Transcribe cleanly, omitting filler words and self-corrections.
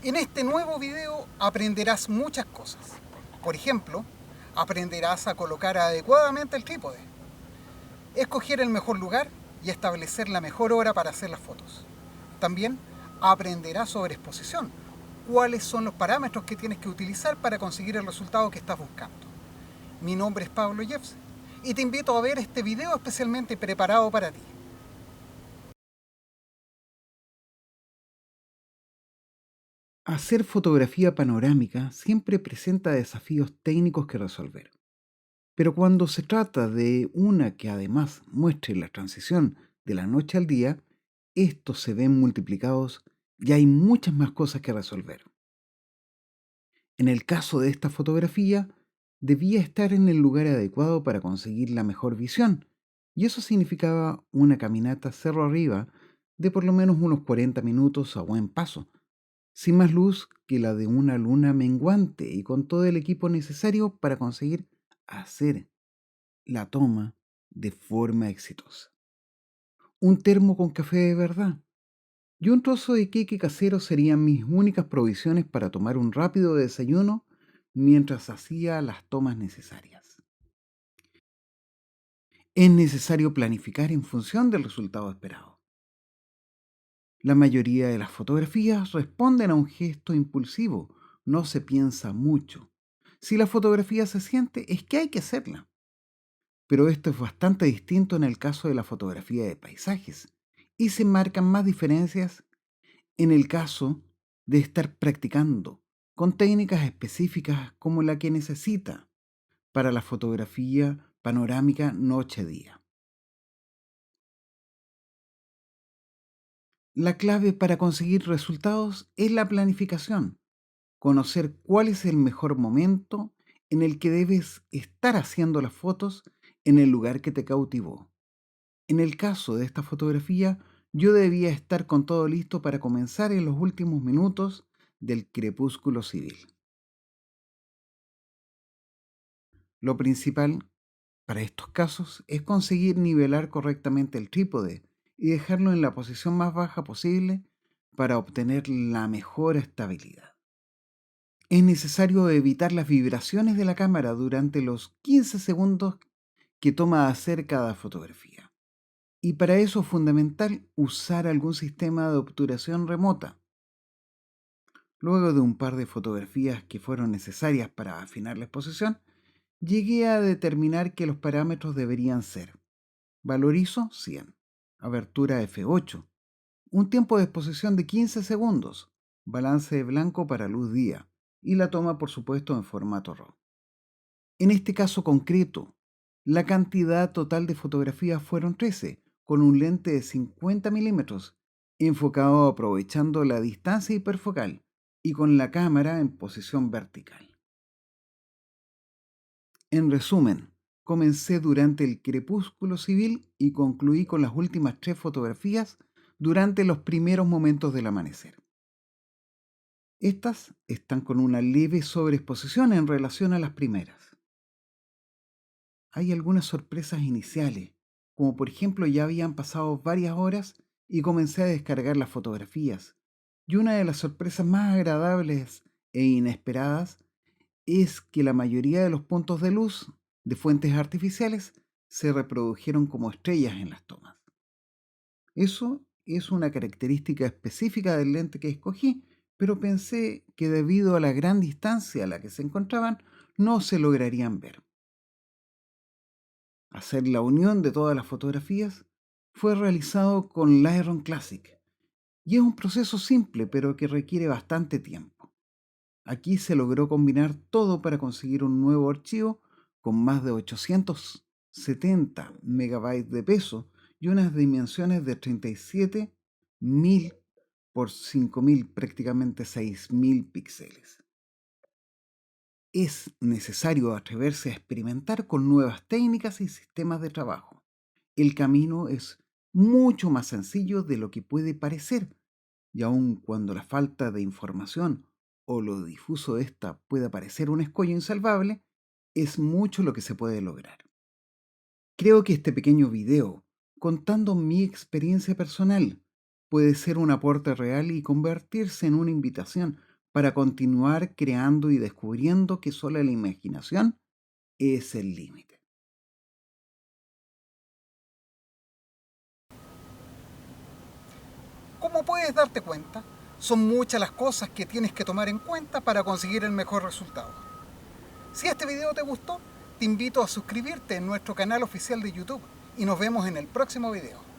En este nuevo video aprenderás muchas cosas. Por ejemplo, aprenderás a colocar adecuadamente el trípode, escoger el mejor lugar y establecer la mejor hora para hacer las fotos. También aprenderás sobre exposición, cuáles son los parámetros que tienes que utilizar para conseguir el resultado que estás buscando. Mi nombre es Pablo Jeffs y te invito a ver este video especialmente preparado para ti. Hacer fotografía panorámica siempre presenta desafíos técnicos que resolver, pero cuando se trata de una que además muestre la transición de la noche al día, estos se ven multiplicados y hay muchas más cosas que resolver. En el caso de esta fotografía, debía estar en el lugar adecuado para conseguir la mejor visión, y eso significaba una caminata cerro arriba de por lo menos unos 40 minutos a buen paso, sin más luz que la de una luna menguante y con todo el equipo necesario para conseguir hacer la toma de forma exitosa. Un termo con café de verdad y un trozo de queque casero serían mis únicas provisiones para tomar un rápido desayuno mientras hacía las tomas necesarias. Es necesario planificar en función del resultado esperado. La mayoría de las fotografías responden a un gesto impulsivo, no se piensa mucho. Si la fotografía se siente, es que hay que hacerla. Pero esto es bastante distinto en el caso de la fotografía de paisajes, y se marcan más diferencias en el caso de estar practicando con técnicas específicas como la que necesita para la fotografía panorámica noche-día. La clave para conseguir resultados es la planificación, conocer cuál es el mejor momento en el que debes estar haciendo las fotos en el lugar que te cautivó. En el caso de esta fotografía, yo debía estar con todo listo para comenzar en los últimos minutos del crepúsculo civil. Lo principal para estos casos es conseguir nivelar correctamente el trípode y dejarlo en la posición más baja posible para obtener la mejor estabilidad. Es necesario evitar las vibraciones de la cámara durante los 15 segundos que toma hacer cada fotografía. Y para eso es fundamental usar algún sistema de obturación remota. Luego de un par de fotografías que fueron necesarias para afinar la exposición, llegué a determinar que los parámetros deberían ser: valorizo 100, abertura f8, un tiempo de exposición de 15 segundos, balance de blanco para luz día y la toma, por supuesto, en formato RAW. En este caso concreto, la cantidad total de fotografías fueron 13, con un lente de 50 milímetros, enfocado aprovechando la distancia hiperfocal y con la cámara en posición vertical. En resumen, comencé durante el crepúsculo civil y concluí con las últimas 3 fotografías durante los primeros momentos del amanecer. Estas están con una leve sobreexposición en relación a las primeras. Hay algunas sorpresas iniciales, como por ejemplo ya habían pasado varias horas y comencé a descargar las fotografías. Y una de las sorpresas más agradables e inesperadas es que la mayoría de los puntos de luz de fuentes artificiales se reprodujeron como estrellas en las tomas. Eso es una característica específica del lente que escogí, pero pensé que debido a la gran distancia a la que se encontraban, no se lograrían ver. Hacer la unión de todas las fotografías fue realizado con Lightroom Classic y es un proceso simple pero que requiere bastante tiempo. Aquí se logró combinar todo para conseguir un nuevo archivo con más de 870 megabytes de peso y unas dimensiones de 37.000 por 5.000, prácticamente 6.000 píxeles. Es necesario atreverse a experimentar con nuevas técnicas y sistemas de trabajo. El camino es mucho más sencillo de lo que puede parecer, y aun cuando la falta de información o lo difuso de esta pueda parecer un escollo insalvable, es mucho lo que se puede lograr. Creo que este pequeño video, contando mi experiencia personal, puede ser un aporte real y convertirse en una invitación para continuar creando y descubriendo que solo la imaginación es el límite. Como puedes darte cuenta, son muchas las cosas que tienes que tomar en cuenta para conseguir el mejor resultado. Si este video te gustó, te invito a suscribirte en nuestro canal oficial de YouTube y nos vemos en el próximo video.